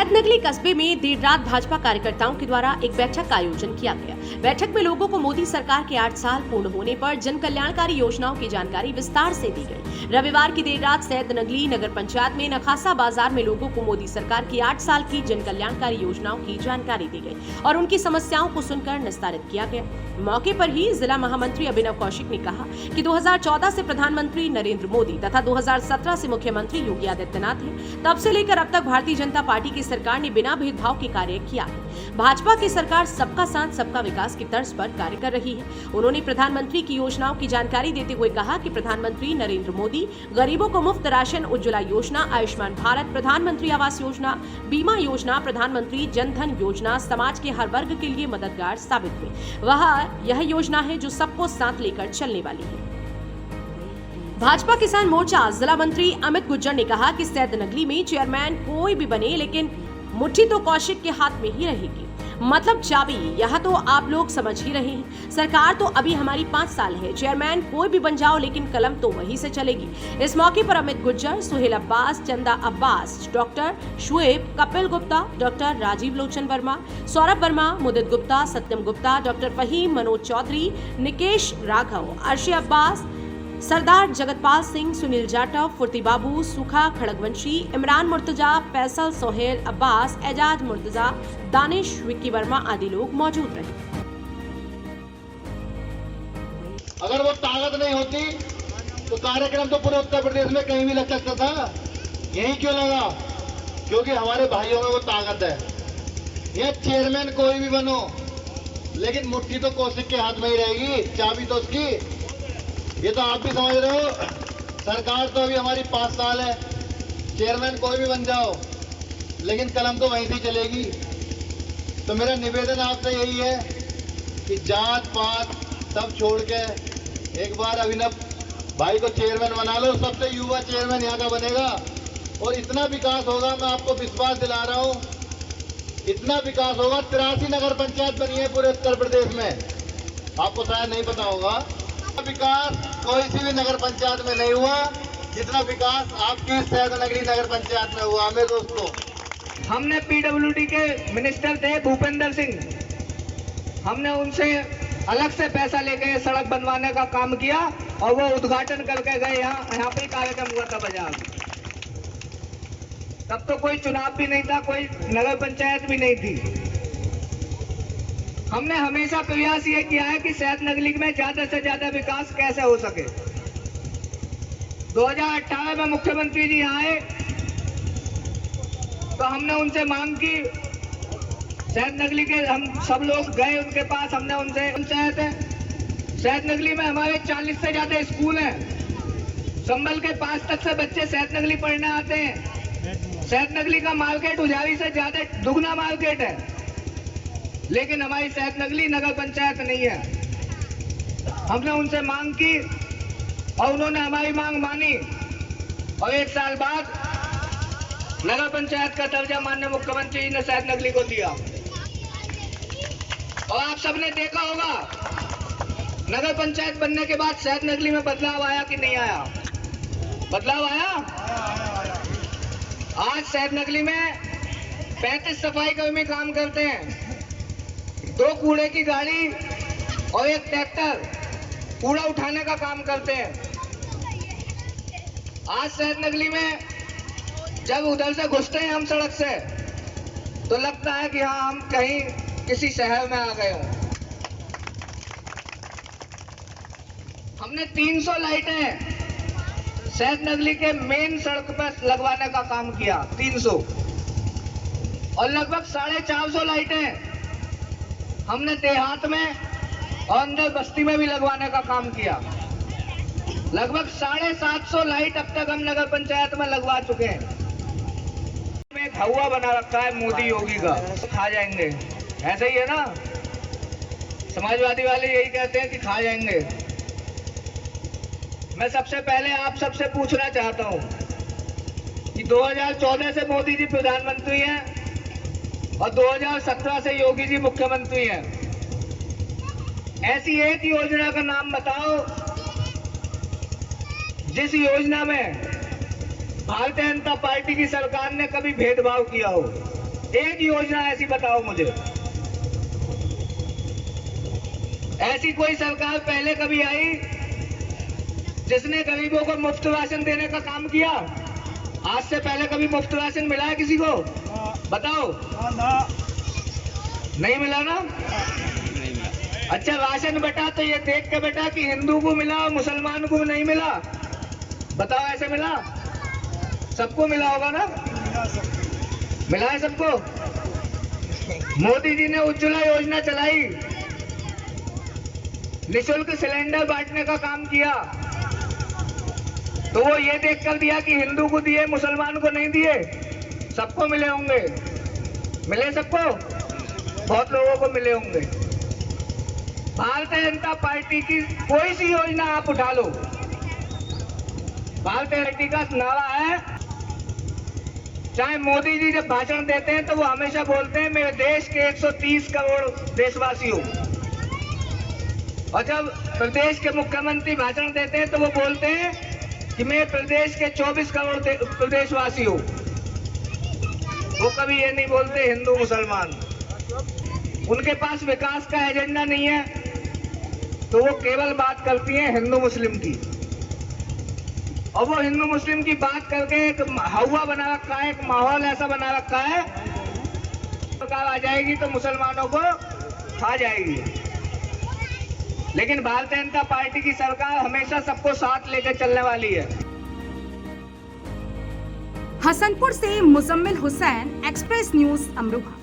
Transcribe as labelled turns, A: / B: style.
A: सैदनगली कस्बे में देर रात भाजपा कार्यकर्ताओं के द्वारा एक बैठक का आयोजन किया गया। बैठक में लोगों को मोदी सरकार के 8 साल पूर्ण होने पर जन कल्याणकारी योजनाओं की जानकारी विस्तार से दी गई। रविवार की देर रात सैदनगली नगर पंचायत में नखासा बाजार में लोगों को मोदी सरकार की 8 साल की जन कल्याणकारी योजनाओं की जानकारी दी गई और उनकी समस्याओं को सुनकर निस्तारित किया गया। मौके पर ही जिला महामंत्री अभिनव कौशिक ने कहा कि 2014 से प्रधानमंत्री नरेंद्र मोदी तथा 2017 से मुख्यमंत्री योगी आदित्यनाथ हैं। तब से लेकर अब तक भारतीय जनता पार्टी की सरकार ने बिना भेदभाव के कार्य किया है। भाजपा की सरकार सबका साथ सबका विकास की तर्ज पर कार्य कर रही है। उन्होंने प्रधानमंत्री की योजनाओं की जानकारी देते हुए कहा कि प्रधानमंत्री नरेंद्र मोदी गरीबों को मुफ्त राशन, उज्ज्वला योजना, आयुष्मान भारत, प्रधानमंत्री आवास योजना, बीमा योजना, प्रधानमंत्री जन धन योजना समाज के हर वर्ग के लिए मददगार साबित हुई। वह यह योजना है जो सबको साथ लेकर चलने वाली है। भाजपा किसान मोर्चा जिला मंत्री अमित गुज्जर ने कहा कि सैदनगली में चेयरमैन कोई भी बने लेकिन मुट्ठी तो कौशिक के हाथ में ही रहेगी। मतलब चाबी यह तो आप लोग समझ ही रहे हैं। सरकार तो अभी हमारी 5 साल है। चेयरमैन कोई भी बन जाओ लेकिन कलम तो वहीं से चलेगी। इस मौके पर अमित गुज्जर, सुहेल अब्बास, चंदा अब्बास, डॉक्टर शुएब, कपिल गुप्ता, डॉक्टर राजीव लोचन वर्मा, सौरभ वर्मा, मुदित गुप्ता, सत्यम गुप्ता, डॉक्टर फहीम, मनोज चौधरी, निकेश राघव, अर्शी अब्बास, सरदार जगतपाल सिंह, सुनील जाटव, फुर्ती बाबू, सुखा खड़गवंशी, इमरान मुर्तजा, फैसल, सोहेल अब्बास, एजाज मुर्तजा, दानिश, विक्की वर्मा आदि लोग मौजूद रहे।
B: अगर वो ताकत नहीं होती तो कार्यक्रम तो पूरे उत्तर प्रदेश में कहीं भी लग सकता था। यही क्यों लगा? क्योंकि हमारे भाइयों में वो ताकत है। ये चेयरमैन कोई भी बनो लेकिन मुट्ठी तो कौशिक के हाथ में ही रहेगी, चाबी तो उसकी। ये तो आप भी समझ रहे हो। सरकार तो अभी हमारी 5 साल है। चेयरमैन कोई भी बन जाओ लेकिन कलम तो वहीं से चलेगी। तो मेरा निवेदन आपसे यही है कि जात पात सब छोड़ के एक बार अभिनव भाई को चेयरमैन बना लो। सबसे युवा चेयरमैन यहाँ का बनेगा और इतना विकास होगा, मैं आपको विश्वास दिला रहा हूँ, इतना विकास होगा। 83 नगर पंचायत बनी है पूरे उत्तर प्रदेश में, आपको शायद नहीं पता होगा। विकास कोई सी भी नगर पंचायत में नहीं हुआ जितना विकास आपकी सैदनगली नगर पंचायत में हुआ। मेरे दोस्तों,
C: हमने पीडब्ल्यूडी के मिनिस्टर थे भूपेंद्र सिंह, हमने उनसे अलग से पैसा लेके सड़क बनवाने का काम किया और वो उद्घाटन करके गए। यहाँ पे कार्यक्रम हुआ था बाजार। तब तो कोई चुनाव भी नहीं था, कोई नगर पंचायत भी नहीं थी। हमने हमेशा प्रयास ये किया है कि सैदनगली में ज्यादा से ज्यादा विकास कैसे हो सके। 2018 में मुख्यमंत्री जी आए तो हमने उनसे मांग की। सैदनगली के हम सब लोग गए उनके पास, हमने उनसे पंचायत है सैदनगली में हमारे 40 से ज्यादा स्कूल हैं। संभल के 5 तक से बच्चे सैदनगली पढ़ने आते हैं। सैदनगली का मार्केट उजारी से ज्यादा दुगना मार्केट है, लेकिन हमारी सैदनगली नगर पंचायत नहीं है। हमने उनसे मांग की और उन्होंने हमारी मांग मानी और 1 साल बाद नगर पंचायत का दर्जा माननीय मुख्यमंत्री जी ने सैदनगली को दिया। और आप सबने देखा होगा नगर पंचायत बनने के बाद सैदनगली में बदलाव आया कि नहीं आया? बदलाव आया। आज सैदनगली में 35 सफाई कर्मी काम करते हैं, 2 कूड़े की गाड़ी और 1 ट्रैक्टर कूड़ा उठाने का काम करते हैं। आज सैदनगली में जब उधर से घुसते हैं हम सड़क से तो लगता है कि हाँ हम कहीं किसी शहर में आ गए हों। हमने 300 लाइटें सैदनगली के मेन सड़क पर लगवाने का काम किया, 300, और लगभग 450 लाइटें हमने देहात में और अंदर बस्ती में भी लगवाने का काम किया। लगभग 750 लाइट अब तक हम नगर पंचायत में लगवा चुके हैं। एक हवा बना रखा है मोदी योगी का, खा जाएंगे, ऐसे ही है ना। समाजवादी वाले यही कहते हैं कि खा जाएंगे। मैं सबसे पहले आप सबसे पूछना चाहता हूं कि 2014 से मोदी जी प्रधानमंत्री हैं और 2017 से योगी जी मुख्यमंत्री हैं। ऐसी एक योजना का नाम बताओ जिस योजना में भारतीय जनता पार्टी की सरकार ने कभी भेदभाव किया हो। एक योजना ऐसी बताओ मुझे, ऐसी कोई सरकार पहले कभी आई जिसने गरीबों को मुफ्त राशन देने का काम किया? आज से पहले कभी मुफ्त राशन मिला है किसी को? बताओ। नहीं मिला ना? अच्छा, राशन बेटा तो ये देख के बेटा कि हिंदू को मिला और मुसलमान को नहीं मिला, बताओ ऐसे मिला? सबको मिला होगा ना? मिला है सबको? मोदी जी ने उज्ज्वला योजना चलाई, निःशुल्क सिलेंडर बांटने का काम किया, तो वो ये देखकर दिया कि हिंदू को दिए मुसलमान को नहीं दिए? सबको मिले होंगे, मिले सबको? बहुत लोगों को मिले होंगे। भारतीय जनता पार्टी की कोई सी योजना आप उठा लो, भारतीय पार्टी का नारा है, चाहे मोदी जी जब भाषण देते हैं तो वो हमेशा बोलते हैं मेरे देश के 130 करोड़ देशवासियों, और जब प्रदेश के मुख्यमंत्री भाषण देते हैं तो वो बोलते हैं कि मेरे प्रदेश के 24 करोड़ प्रदेशवासियों। वो कभी ये नहीं बोलते हिंदू मुसलमान। उनके पास विकास का एजेंडा नहीं है, तो वो केवल बात करती हैं हिंदू मुस्लिम की, और वो हिंदू मुस्लिम की बात करके एक हवा बना रखा है, एक माहौल ऐसा बना रखा है, सरकार आ जाएगी तो मुसलमानों को खा जाएगी। लेकिन भारतीय जनता पार्टी की सरकार हमेशा सबको साथ लेकर चलने वाली है।
D: हसनपुर से मुजम्मिल हुसैन, एक्सप्रेस न्यूज अमरोहा।